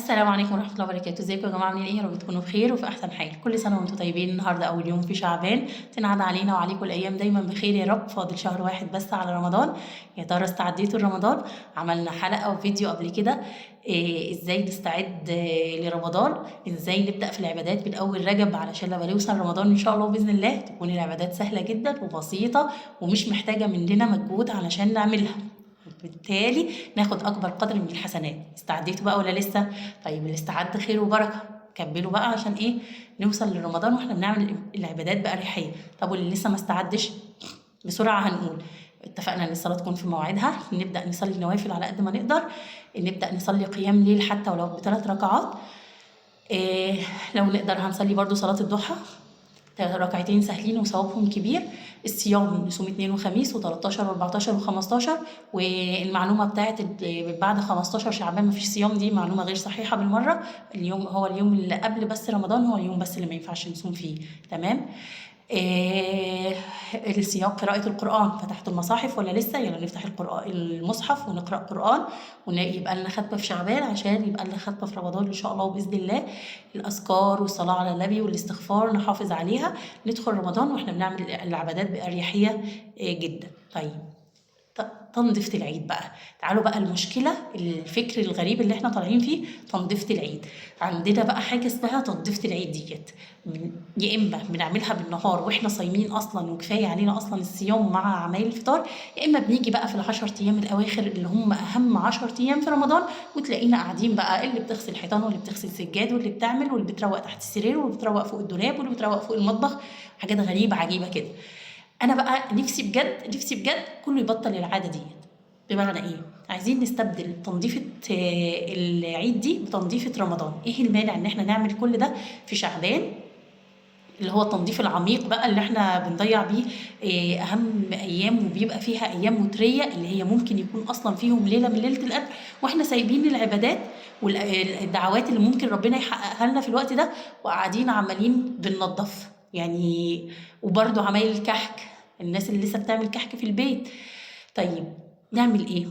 السلام عليكم ورحمة الله وبركاته، ازيكم يا جماعة عاملين ايه؟ يا رب تكونوا بخير وفي أحسن حال، كل سنة وانتم طيبين. النهارده أول يوم في شعبان، تنعاد علينا وعليكم الأيام دايما بخير يا رب. فاضل شهر واحد بس على رمضان، يا ترى استعديتوا لرمضان؟ عملنا حلقة وفيديو قبل كده ازاي نستعد لرمضان، ازاي نبدأ في العبادات من أول رجب علشان لما نوصل رمضان إن شاء الله بإذن الله تكون العبادات سهلة جدا وبسيطة ومش محتاجة مننا مجهود علشان نعملها، وبالتالي ناخد اكبر قدر من الحسنات. استعديتوا بقى ولا لسه؟ طيب الاستعداد خير وبركه، كملوا بقى عشان ايه؟ نوصل لرمضان واحنا بنعمل العبادات بأريحية. طب واللي لسه ما استعدش، بسرعه هنقول اتفقنا ان الصلاه تكون في مواعيدها، نبدا نصلي النوافل على قد ما نقدر، نبدا نصلي قيام ليل حتى ولو ب3 ركعات. إيه، لو نقدر هنصلي برضو صلاه الضحى، ركعتين سهلين وثوابهم كبير. الصيام نصوم اثنين وخميس و13 و14 و15. والمعلومه بتاعت بعد 15 شعبان مفيش صيام دي معلومه غير صحيحه بالمره. اليوم هو اليوم اللي قبل بس رمضان، هو اليوم بس اللي ما ينفعش نصوم فيه. تمام. إيه، الصيام قراءة القرآن، فتحتوا المصاحف ولا لسه؟ يلا نفتح القرآن المصحف ونقرأ قرآن ويبقى لنا ختمة في شعبان عشان يبقى لنا ختمة في رمضان إن شاء الله وبإذن الله. الأذكار والصلاة على النبي والاستغفار نحافظ عليها، ندخل رمضان وإحنا بنعمل العبادات بأريحية جدا. طيب تنظيفة العيد بقى، تعالوا بقى المشكلة الفكر الغريب اللي احنا طالعين فيه، تنظيفة العيد. عندنا بقى حاجة اسمها تنظيفة العيد ديت، يا اما بنعملها بالنهار واحنا صايمين اصلا وكفايه علينا اصلا الصيام مع عمايل الفطار، يا اما بنيجي بقى في ال10 ايام الاواخر اللي هم اهم 10 ايام في رمضان، وتلاقينا قاعدين بقى اللي بتغسل حيطان واللي بتغسل سجاد واللي بتعمل واللي بتروق تحت السرير واللي بتروق فوق الدولاب واللي بتروق فوق المطبخ، حاجات غريبه عجيبه كده. انا بقى نفسي بجد نفسي بجد كله يبطل العاده دي. بمعنى ايه؟ عايزين نستبدل تنظيفه العيد دي بتنظيفه رمضان. ايه المانع ان احنا نعمل كل ده في شعبان، اللي هو التنظيف العميق بقى اللي احنا بنضيع بيه اهم ايام، وبيبقى فيها ايام وتريه اللي هي ممكن يكون اصلا فيهم ليله من ليله القدر، واحنا سايبين العبادات والدعوات اللي ممكن ربنا يحققها لنا في الوقت ده، وقاعدين عمالين بننظف يعني. وبرده عمايل الكحك، الناس اللي لسه بتعمل كحك في البيت. طيب نعمل ايه؟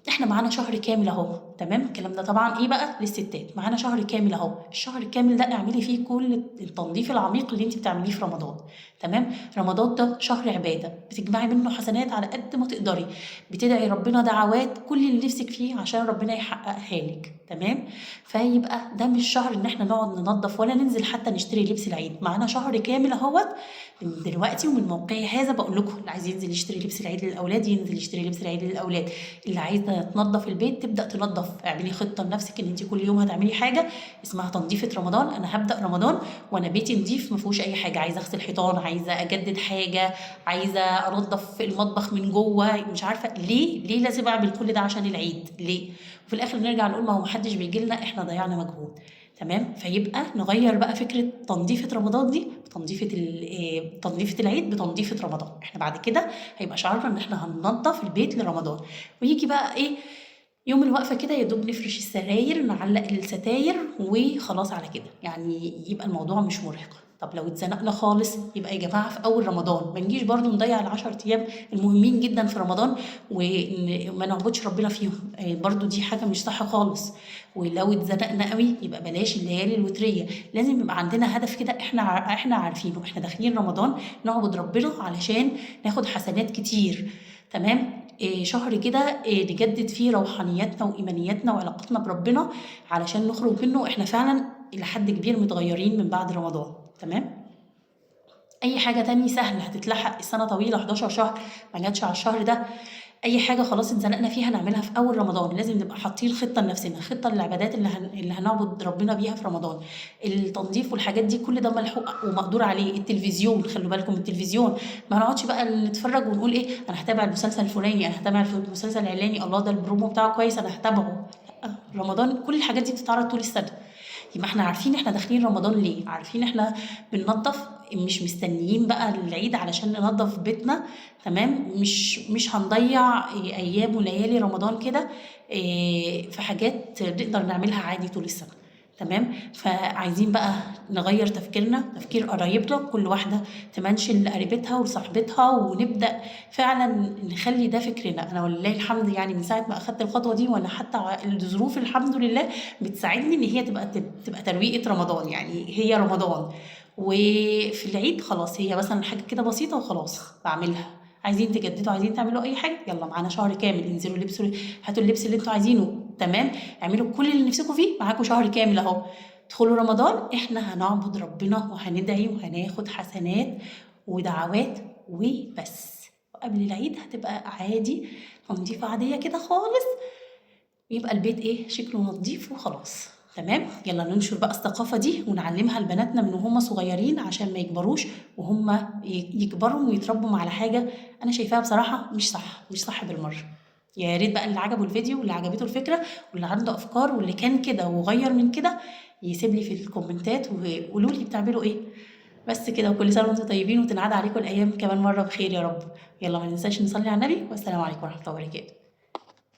احنا معانا شهر كامل اهو، تمام. الكلام ده طبعا ايه بقى للستات، معانا شهر كامل اهو. الشهر الكامل ده اعملي فيه كل التنظيف العميق اللي انت بتعمليه في رمضان. تمام. رمضان ده شهر عباده، بتجمعي منه حسنات على قد ما تقدري، بتدعي ربنا دعوات كل اللي نفسك فيه عشان ربنا يحققها لك. تمام. فيبقى ده مش شهر ان احنا نقعد ننظف ولا ننزل حتى نشتري لبس العيد، معانا شهر كامل اهوت. من دلوقتي ومن موقعي هذا بقول لكم، اللي عايز ينزل يشتري لبس العيد للاولاد ينزل يشتري لبس العيد للاولاد، اللي عايزه تنظف البيت تبدا تنظف. اعملي خطه لنفسك ان انت كل يوم هتعملي حاجه اسمها تنظيفه رمضان. انا هبدا رمضان وانا بيتي نظيف ما فيهوش اي حاجه، عايزه اغسل حيطان، عايزه اجدد حاجه، عايزه انظف المطبخ من جوه، مش عارفه ليه لازم اعمل كل ده عشان العيد ليه؟ وفي الاخر نرجع نقول ما هو محدش بيجي لنا، احنا ضيعنا مجهود. تمام. فيبقى نغير بقى فكره تنظيفه رمضان دي تنظيفه العيد بتنظيفه رمضان. احنا بعد كده هيبقى شعارنا ان احنا هننظف البيت لرمضان. ويجي بقى ايه؟ يوم الوقفه كده يا دوب نفرش السراير نعلق الستاير وخلاص على كده، يعني يبقى الموضوع مش مرهق. طب لو اتزنقنا خالص يبقى يا جماعه في اول رمضان ما نجيش برضو نضيع ال10 ايام المهمين جدا في رمضان وما نعبدش ربنا فيهم، برضو دي حاجه مش صح خالص. ولو اتزنقنا قوي يبقى بلاش الليالي الوتريه، لازم يبقى عندنا هدف كده احنا عارفينه، احنا داخلين رمضان نعبد ربنا علشان ناخد حسنات كتير. تمام. شهر كده نجدد فيه روحانياتنا وإيمانياتنا وعلاقتنا بربنا علشان نخرج منه احنا فعلا إلى حد كبير متغيرين من بعد رمضان. تمام. أي حاجة تاني سهل هتتلحق، السنة طويلة 11 شهر ما جاتش على الشهر ده. اي حاجه خلاص اتزنقنا فيها نعملها في اول رمضان، لازم نبقى حاطين خطه لنفسنا، خطه للعبادات اللي هنعبد ربنا بيها في رمضان. التنظيف والحاجات دي كل ده ملحوق ومقدور عليه. التلفزيون خلوا بالكم، التلفزيون ما نقعدش بقى نتفرج ونقول ايه انا هتابع المسلسل الفلاني، انا هتابع المسلسل العلاني، الله ده البرومو بتاعه كويس انا هتابعه. لا، رمضان كل الحاجات دي بتتعرض طول السنه. يبقى احنا عارفين احنا داخلين رمضان ليه، عارفين احنا بننظف، مش مستنيين بقى العيد علشان ننظف بيتنا. تمام. مش هنضيع ايام وليالي رمضان كده في حاجات نقدر نعملها عادي طول السنه. تمام. فعايزين بقى نغير تفكيرنا، تفكير قرايبنا، كل واحده تمنشن لقريبتها وصاحبتها، ونبدا فعلا نخلي ده فكرنا. انا ولله الحمد يعني من ساعه ما اخدت الخطوه دي، وانا حتى الظروف الحمد لله بتساعدني ان هي تبقى ترويقه رمضان، يعني هي رمضان. وفي العيد خلاص هي مثلا حاجه كده بسيطه وخلاص بعملها. عايزين تجددوا، عايزين تعملوا اي حاجه، يلا معانا شهر كامل، انزلوا لبسوا، هاتوا اللبس اللي انتوا عايزينه، تمام، اعملوا كل اللي نفسكم فيه، معاكم شهر كامل اهو. ادخلوا رمضان احنا هنعبد ربنا وهندعي وهناخد حسنات ودعوات وبس. وقبل العيد هتبقى عادي، تنظيفه عاديه كده خالص، يبقى البيت ايه شكله نظيف وخلاص. تمام. يلا ننشر بقى الثقافه دي ونعلمها لبناتنا من وهم صغيرين، عشان ما يكبروش وهم يكبروا ويتربوا على حاجه انا شايفاها بصراحه مش صح، مش صح بالمره. يا ريت بقى اللي عجبه الفيديو واللي عجبته الفكره واللي عنده افكار واللي كان كده وغير من كده يسيب لي في الكومنتات وقولوا لي بتعملوا ايه. بس كده، وكل سنه وانتم طيبين، وتنعاد عليكم الايام كمان مره بخير يا رب. يلا ما ننساش نصلي على النبي، والسلام عليكم ورحمه الله وبركاته.